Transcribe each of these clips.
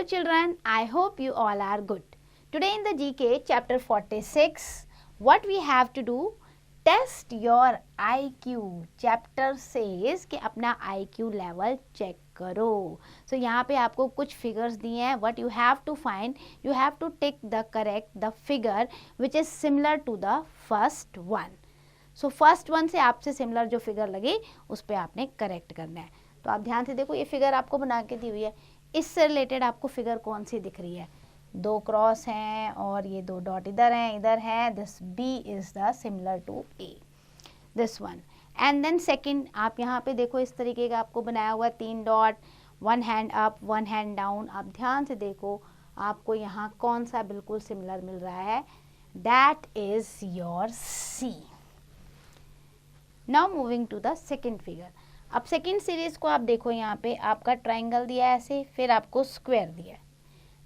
children, I hope you all are good. Today in the GK chapter 46, what we have to do? Test your IQ. Chapter says कि अपना IQ level check करो. So यहाँ पे आपको कुछ figures दिए हैं. What you have to find? You have to take the figure which is similar to the first one. So first one से आपसे similar जो figure लगे उस पे आपने correct करना है. तो आप ध्यान से देखो, ये figure आपको बना के दी हुई है. इससे रिलेटेड आपको फिगर कौन सी दिख रही है? दो क्रॉस हैं और ये दो डॉट इधर हैं. This B is the similar to A, this one. And then second, आप यहाँ पे देखो इस तरीके का आपको बनाया हुआ 3 dot, 1 hand up 1 hand down. आप ध्यान से देखो आपको यहाँ कौन सा बिल्कुल सिमिलर मिल रहा है? That is your C. Now moving to the second figure. अब सेकंड सीरीज को आप देखो, यहाँ पे आपका ट्राइंगल दिया है ऐसे, फिर आपको स्क्वायर दिया है.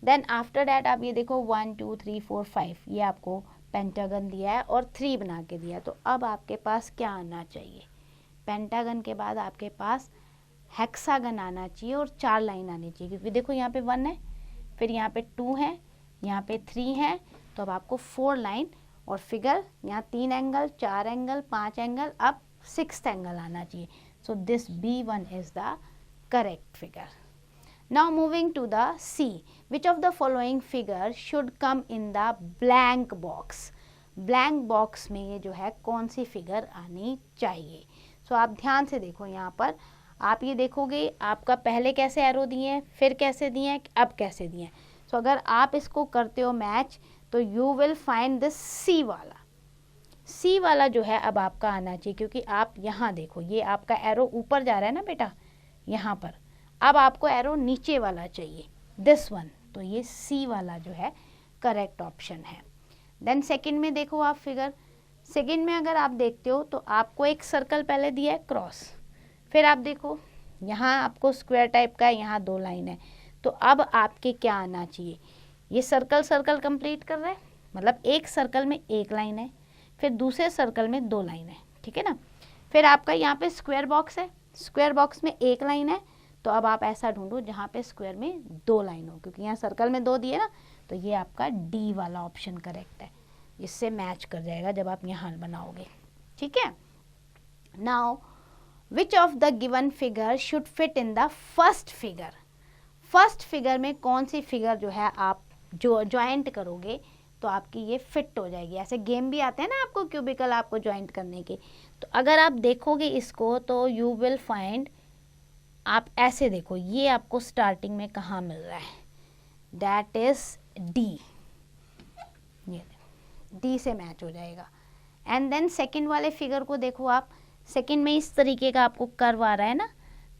देन आफ्टर दैट आप ये देखो 1 2 3 4 5 ये आपको पेंटागन दिया है और 3 बना के दिया है. तो अब आपके पास क्या आना चाहिए? पेंटागन के बाद आपके पास हेक्सागन आना चाहिए और 4 लाइन आनी चाहिए, क्योंकि देखो यहाँ पे 1 है, फिर यहाँ पे 2 है, यहाँ पे 3 है. तो अब आपको 4 लाइन और फिगर यहाँ 3 एंगल, 4 एंगल, 5 एंगल, अब 6th एंगल आना चाहिए. So this B1 is the correct figure. Now moving to the C. Which of the following figure should come in the blank box? Blank box में ये जो है कौन सी figure आनी चाहिए? So आप ध्यान से देखो, यहाँ पर आप ये देखोगे आपका पहले कैसे एरो दिए हैं, फिर कैसे दिए हैं, अब कैसे दिए हैं. So अगर आप इसको करते हो मैच तो you will find this C वाला. सी वाला जो है अब आपका आना चाहिए, क्योंकि आप यहाँ देखो ये आपका एरो ऊपर जा रहा है ना बेटा, यहाँ पर. अब आपको एरो नीचे वाला चाहिए, दिस वन. तो ये सी वाला जो है करेक्ट ऑप्शन है. देन सेकंड में देखो आप फिगर. सेकंड में अगर आप देखते हो तो आपको एक सर्कल पहले दिया है क्रॉस, फिर आप देखो यहाँ आपको स्क्वायर टाइप का है, यहाँ 2 लाइन है. तो अब आपके क्या आना चाहिए? ये सर्कल कंप्लीट कर रहा है, मतलब एक सर्कल में 1 लाइन है, फिर दूसरे सर्कल में 2 लाइन है, ठीक है ना. फिर आपका यहाँ पे स्क्वायर बॉक्स है, स्क्वायर बॉक्स में 1 लाइन है. तो अब आप ऐसा ढूंढो जहाँ पे स्क्वायर में 2 लाइन हो, क्योंकि यहाँ सर्कल में 2 दिए ना. तो ये आपका डी वाला ऑप्शन करेक्ट है, इससे मैच कर जाएगा जब आप यहाँ बनाओगे, ठीक है. Now which of the given figure should fit in the first figure? First figure में कौन सी फिगर जो है आप जो ज्वाइंट करोगे तो आपकी ये फिट हो जाएगी. ऐसे गेम भी आते हैं ना आपको क्यूबिकल आपको ज्वाइंट करने के. तो अगर आप देखोगे इसको तो यू विल फाइंड, आप ऐसे देखो ये आपको स्टार्टिंग में कहाँ मिल रहा है? That is D. ये डी से मैच हो जाएगा. एंड देन सेकंड वाले फिगर को देखो आप, सेकंड में इस तरीके का आपको कर्व आ रहा है ना,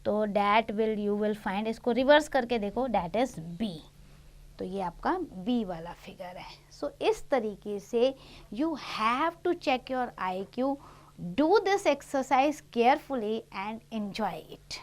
तो that will you will find, इसको रिवर्स करके देखो, दैट इज बी. तो ये आपका बी वाला फिगर है. सो इस तरीके से you have to check your IQ. Do this exercise carefully and enjoy it.